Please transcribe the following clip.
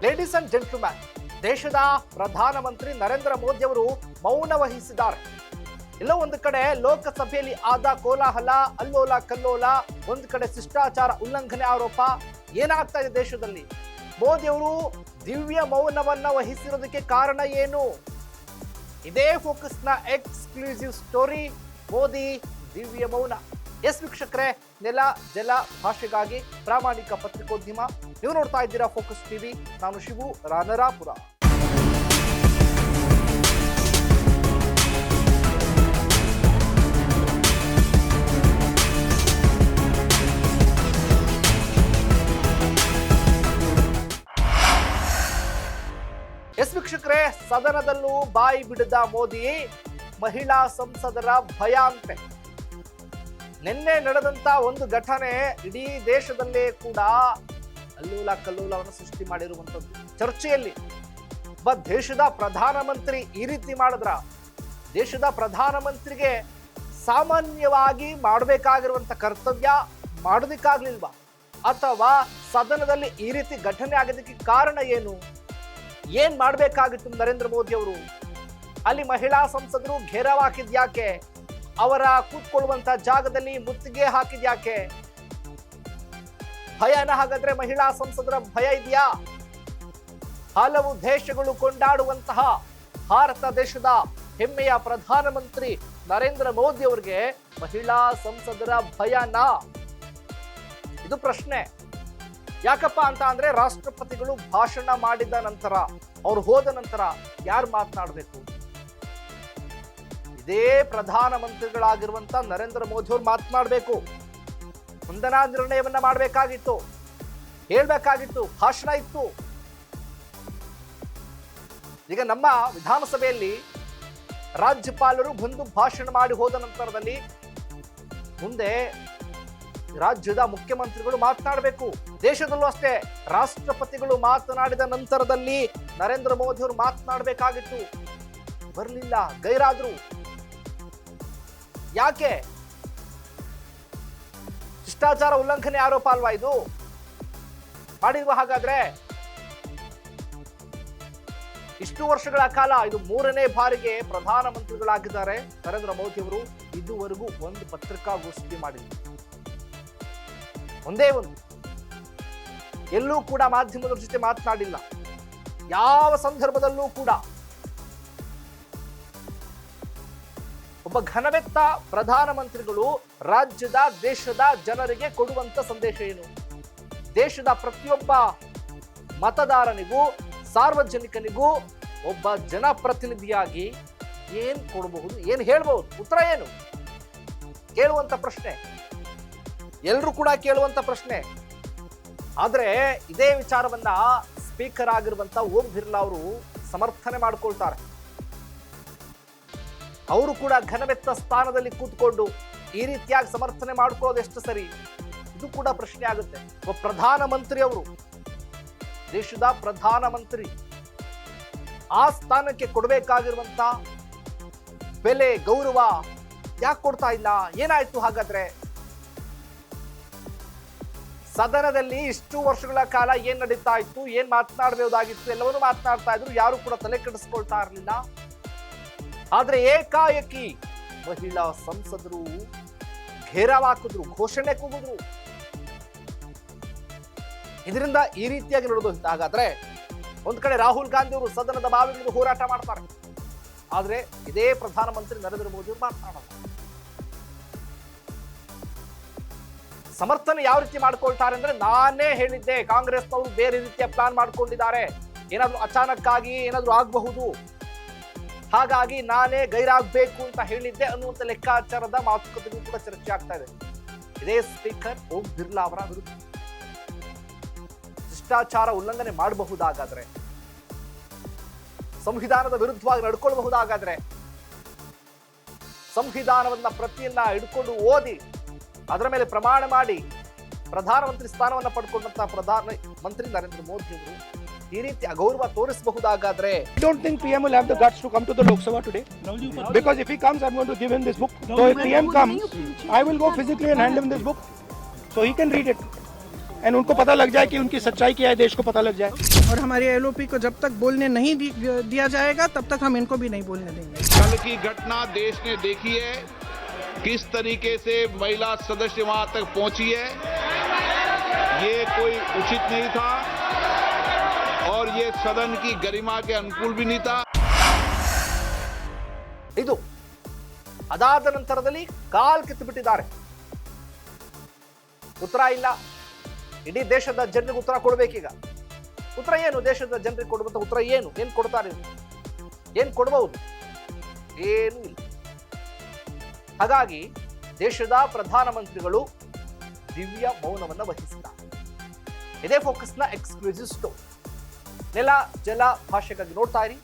Ladies and gentleman, ದೇಶದ ಪ್ರಧಾನಮಂತ್ರಿ ನರೇಂದ್ರ ಮೋದಿ ಅವರು ಮೌನ ವಹಿಸಿದ್ದಾರೆ. ಎಲ್ಲೋ ಒಂದು ಕಡೆ ಲೋಕಸಭೆಯಲ್ಲಿ ಆದ ಕೋಲಾಹಲ, ಅಲ್ಲೋಲ ಕಲ್ಲೋಲ, ಒಂದು ಕಡೆ ಶಿಷ್ಟಾಚಾರ ಉಲ್ಲಂಘನೆ ಆರೋಪ ಏನಾಗ್ತಾ ಇದೆ ದೇಶದಲ್ಲಿ. ಮೋದಿ ಅವರು ದಿವ್ಯ ಮೌನವನ್ನ ವಹಿಸಿರೋದಕ್ಕೆ ಕಾರಣ ಏನು? ಇದೇ ಫೋಕಸ್ನ ಎಕ್ಸ್ಕ್ಲೂಸಿವ್ ಸ್ಟೋರಿ, ಮೋದಿ ದಿವ್ಯ ಮೌನ. ಎಸ್ ವೀಕ್ಷಕರೇ, ನೆಲ ಜಲ ಭಾಷೆಗಾಗಿ ಪ್ರಾಮಾಣಿಕ ಪತ್ರಿಕೋದ್ಯಮ. ನೀವು ನೋಡ್ತಾ ಇದ್ದೀರಾ ಫೋಕಸ್ ಟಿವಿ. ನಾನು ಶಿವು ರಾನರಾಪುರ. ಎಸ್ ವೀಕ್ಷಕರೇ, ಸದನದಲ್ಲೂ ಬಾಯಿ ಬಿಡದ ಮೋದಿ, ಮಹಿಳಾ ಸಂಸದರ ಭಯ ಅಂತೆ. ನಿನ್ನೆ ನಡೆದಂತ ಒಂದು ಘಟನೆ ಇಡೀ ದೇಶದಲ್ಲೇ ಕೂಡ ಅಲ್ಲೂಲ ಕಲ್ಲೂಲವನ್ನು ಸೃಷ್ಟಿ ಮಾಡಿರುವಂಥದ್ದು. ಚರ್ಚೆಯಲ್ಲಿ ಒಬ್ಬ ದೇಶದ ಪ್ರಧಾನಮಂತ್ರಿ ಈ ರೀತಿ ಮಾಡಿದ್ರ, ದೇಶದ ಪ್ರಧಾನಮಂತ್ರಿಗೆ ಸಾಮಾನ್ಯವಾಗಿ ಮಾಡಬೇಕಾಗಿರುವಂತ ಕರ್ತವ್ಯ ಮಾಡೋದಕ್ಕಾಗ್ಲಿಲ್ವಾ? ಅಥವಾ ಸದನದಲ್ಲಿ ಈ ರೀತಿ ಘಟನೆ ಆಗೋದಕ್ಕೆ ಕಾರಣ ಏನು? ಏನ್ ಮಾಡ್ಬೇಕಾಗಿತ್ತು ನರೇಂದ್ರ ಮೋದಿ ಅವರು? ಅಲ್ಲಿ ಮಹಿಳಾ ಸಂಸದರು ಘೇರಾವ್ ಹಾಕಿದ್ಯಾಕೆ? ಅವರ ಕೂತ್ಕೊಳ್ಳುವಂತ ಜಾಗದಲ್ಲಿ ಮುತ್ತಿಗೆ ಹಾಕಿದ್ಯಾಕೆ? ಭಯನ? ಹಾಗಾದ್ರೆ ಮಹಿಳಾ ಸಂಸದರ ಭಯ ಇದೆಯಾ? ಹಲವು ದೇಶಗಳು ಕೊಂಡಾಡುವಂತಹ ಭಾರತ ದೇಶದ ಹೆಮ್ಮೆಯ ಪ್ರಧಾನಮಂತ್ರಿ ನರೇಂದ್ರ ಮೋದಿ ಅವರಿಗೆ ಮಹಿಳಾ ಸಂಸದರ ಭಯನಾ? ಇದು ಪ್ರಶ್ನೆ. ಯಾಕಪ್ಪ ಅಂತ ಅಂದ್ರೆ, ರಾಷ್ಟ್ರಪತಿಗಳು ಭಾಷಣ ಮಾಡಿದ ನಂತರ, ಅವ್ರು ಹೋದ ನಂತರ ಯಾರು ಮಾತನಾಡಬೇಕು? ಇದೇ ಪ್ರಧಾನಮಂತ್ರಿಗಳಾಗಿರುವಂತ ನರೇಂದ್ರ ಮೋದಿ ಅವರು ಮಾತನಾಡಬೇಕು. ಮುಂದನ ನಿರ್ಣಯವನ್ನ ಮಾಡಬೇಕಾಗಿತ್ತು, ಹೇಳ್ಬೇಕಾಗಿತ್ತು, ಭಾಷಣ ಇತ್ತು. ಈಗ ನಮ್ಮ ವಿಧಾನಸಭೆಯಲ್ಲಿ ರಾಜ್ಯಪಾಲರು ಬಂದು ಭಾಷಣ ಮಾಡಿ ಹೋದ ನಂತರದಲ್ಲಿ ಮುಂದೆ ರಾಜ್ಯದ ಮುಖ್ಯಮಂತ್ರಿಗಳು ಮಾತನಾಡಬೇಕು. ದೇಶದಲ್ಲೂ ಅಷ್ಟೇ, ರಾಷ್ಟ್ರಪತಿಗಳು ಮಾತನಾಡಿದ ನಂತರದಲ್ಲಿ ನರೇಂದ್ರ ಮೋದಿ ಅವರು ಮಾತನಾಡಬೇಕಾಗಿತ್ತು. ಬರಲಿಲ್ಲ, ಗೈರಾದ್ರು. ಯಾಕೆ? ಶಿಷ್ಟಾಚಾರ ಉಲ್ಲಂಘನೆ ಆರೋಪ ಅಲ್ವಾ ಇದು? ಮಾಡಿಲ್ವಾ? ಹಾಗಾದ್ರೆ ಇಷ್ಟು ವರ್ಷಗಳ ಕಾಲ ಇದು 3ನೇ ಬಾರಿಗೆ ಪ್ರಧಾನಮಂತ್ರಿಗಳಾಗಿದ್ದಾರೆ ನರೇಂದ್ರ ಮೋದಿ ಅವರು. ಇದುವರೆಗೂ ಒಂದು ಪತ್ರಿಕಾಗೋಷ್ಠಿ ಮಾಡಿದ್ರು, ಒಂದೇ ಒಂದು. ಎಲ್ಲೂ ಕೂಡ ಮಾಧ್ಯಮದ ಜೊತೆ ಮಾತನಾಡಿಲ್ಲ. ಯಾವ ಸಂದರ್ಭದಲ್ಲೂ ಕೂಡ ಒಬ್ಬ ಘನವೆತ್ತ ಪ್ರಧಾನಮಂತ್ರಿಗಳು ರಾಜ್ಯದ, ದೇಶದ ಜನರಿಗೆ ಕೊಡುವಂತ ಸಂದೇಶ ಏನು? ದೇಶದ ಪ್ರತಿಯೊಬ್ಬ ಮತದಾರನಿಗೂ, ಸಾರ್ವಜನಿಕನಿಗೂ ಒಬ್ಬ ಜನಪ್ರತಿನಿಧಿಯಾಗಿ ಏನ್ ಕೊಡಬಹುದು, ಏನ್ ಹೇಳ್ಬಹುದು? ಉತ್ತರ ಏನು? ಕೇಳುವಂತ ಪ್ರಶ್ನೆ, ಎಲ್ರು ಕೂಡ ಕೇಳುವಂತ ಪ್ರಶ್ನೆ. ಆದ್ರೆ ಇದೇ ವಿಚಾರವನ್ನ ಸ್ಪೀಕರ್ ಆಗಿರುವಂತ ಓಂ ಬಿರ್ಲಾ ಅವರು ಸಮರ್ಥನೆ ಮಾಡಿಕೊಳ್ತಾರೆ. ಅವರು ಕೂಡ ಘನವೆತ್ತ ಸ್ಥಾನದಲ್ಲಿ ಕೂತ್ಕೊಂಡು ಈ ರೀತಿಯಾಗಿ ಸಮರ್ಥನೆ ಮಾಡ್ಕೊಳ್ಳೋದು ಎಷ್ಟು ಸರಿ? ಇದು ಕೂಡ ಪ್ರಶ್ನೆ ಆಗುತ್ತೆ. ಒಬ್ಬ ಪ್ರಧಾನಮಂತ್ರಿ, ಅವರು ದೇಶದ ಪ್ರಧಾನಮಂತ್ರಿ, ಆ ಸ್ಥಾನಕ್ಕೆ ಕೊಡಬೇಕಾಗಿರುವಂತ ಬೆಲೆ, ಗೌರವ ಯಾಕೆ ಕೊಡ್ತಾ ಇಲ್ಲ? ಏನಾಯ್ತು ಹಾಗಾದ್ರೆ? ಸದನದಲ್ಲಿ ಇಷ್ಟು ವರ್ಷಗಳ ಕಾಲ ಏನ್ ನಡೀತಾ ಇತ್ತು, ಏನ್ ಮಾತನಾಡಬಹುದಾಗಿತ್ತು, ಎಲ್ಲವನ್ನೂ ಮಾತನಾಡ್ತಾ ಇದ್ರು. ಯಾರು ಕೂಡ ತಲೆ ಕೆಡಿಸ್ಕೊಳ್ತಾ ಇರಲಿಲ್ಲ. ಆದ್ರೆ ಏಕಾಏಕಿ ಮಹಿಳಾ ಸಂಸದರು ಘೇರಾವ್ ಹಾಕಿದ್ರು, ಘೋಷಣೆ ಕೂಗಿದ್ರು. ಇದರಿಂದ ಈ ರೀತಿಯಾಗಿ ನೋಡೋದು. ಹಾಗಾದ್ರೆ ಒಂದ್ ಕಡೆ ರಾಹುಲ್ ಗಾಂಧಿ ಅವರು ಸದನದ ಬಾವಿಗಿಳಿದು ಹೋರಾಟ ಮಾಡ್ತಾರೆ. ಆದ್ರೆ ಇದೇ ಪ್ರಧಾನಮಂತ್ರಿ ನರೇಂದ್ರ ಮೋದಿ ಅವರು ಮಾತನಾಡಲ್ಲ. ಸಮರ್ಥನೆ ಯಾವ ರೀತಿ ಮಾಡ್ಕೊಳ್ತಾರೆ ಅಂದ್ರೆ, ನಾನೇ ಹೇಳಿದ್ದೆ, ಕಾಂಗ್ರೆಸ್ನವರು ಬೇರೆ ರೀತಿಯ ಪ್ಲಾನ್ ಮಾಡ್ಕೊಂಡಿದ್ದಾರೆ, ಏನಾದ್ರು ಅಚಾನಕ್ ಆಗಿ ಏನಾದ್ರು ಆಗಬಹುದು, ಹಾಗಾಗಿ ನಾನೇ ಗೈರಾಗಬೇಕು ಅಂತ ಹೇಳಿದ್ದೆ ಅನ್ನುವಂತ ಲೆಕ್ಕಾಚಾರದ ಮಾತುಕತೆಗೂ ಕೂಡ ಚರ್ಚೆ ಆಗ್ತಾ ಇದೆ. ಇದೇ ಸ್ಪೀಕರ್ ಓಂ ಬಿರ್ಲಾ ಅವರ ವಿರುದ್ಧ ಶಿಷ್ಟಾಚಾರ ಉಲ್ಲಂಘನೆ ಮಾಡಬಹುದಾಗಾದ್ರೆ, ಸಂವಿಧಾನದ ವಿರುದ್ಧವಾಗಿ ನಡ್ಕೊಳ್ಬಹುದಾಗಾದ್ರೆ, ಸಂವಿಧಾನವನ್ನ ಪ್ರತಿಯನ್ನ ಹಿಡ್ಕೊಂಡು ಓದಿ ಅದರ ಮೇಲೆ ಪ್ರಮಾಣ ಮಾಡಿ ಪ್ರಧಾನಮಂತ್ರಿ ಸ್ಥಾನವನ್ನ ಪಡ್ಕೊಂಡಂತ ಪ್ರಧಾನಮಂತ್ರಿ ನರೇಂದ್ರ ಮೋದಿ ಅವರು ಈ ರೀತಿ ಅಗೌರವ ತೋರಿಸಬಹುದಾಗಾದ್ರೆ, I don't think PM will have the guts to come to the Lok Sabha today. Because if he comes, I'm going to give him this book. So if PM comes, I will go physically and hand him this book so he can read it. And उनको पता लग जाए कि उनकी सच्चाई क्या है, देश को पता लग जाए। और हमारे एलओपी को जब तक बोलने नहीं दिया जाएगा तब तक हम इनको भी नहीं बोलने देंगे। कल की घटना देश ने देखी है, किस तरीके से महिला सदस्य वहां तक पहुंची है। ये कोई उचित नहीं था और ये सदन की गरिमा के अनुकूल भी नहीं था। ಇದು ಅದಾದ ನಂತರದಲ್ಲಿ ಕಾಲ್ ಕಿತ್ತು ಬಿಟ್ಟಿದ್ದಾರೆ. ಉತ್ತರ ಇಲ್ಲ. ಇಡೀ ದೇಶದ ಜನರಿಗೆ ಉತ್ತರ ಕೊಡಬೇಕೀಗ. ಉತ್ತರ ಏನು? ದೇಶದ ಜನರಿಗೆ ಕೊಡುವಂತ ಉತ್ತರ ಏನು? ಏನ್ ಕೊಡ್ತಾರೆ? ಏನ್ ಕೊಡಬಹುದು? ಏನೂ ಇಲ್ಲ. ಹಾಗಾಗಿ ದೇಶದ ಪ್ರಧಾನಮಂತ್ರಿಗಳು ದಿವ್ಯ ಮೌನವನ್ನು ವಹಿಸಿದ್ದಾರೆ. ಇದೇ ಫೋಕಸ್ನ ಎಕ್ಸ್ಕ್ಲೂಸಿವ್ ಸ್ಟೋರಿ. ನೆಲ ಜಲ ಭಾಷೆಗಾಗಿ ನೋಡ್ತಾ ಇರಿ.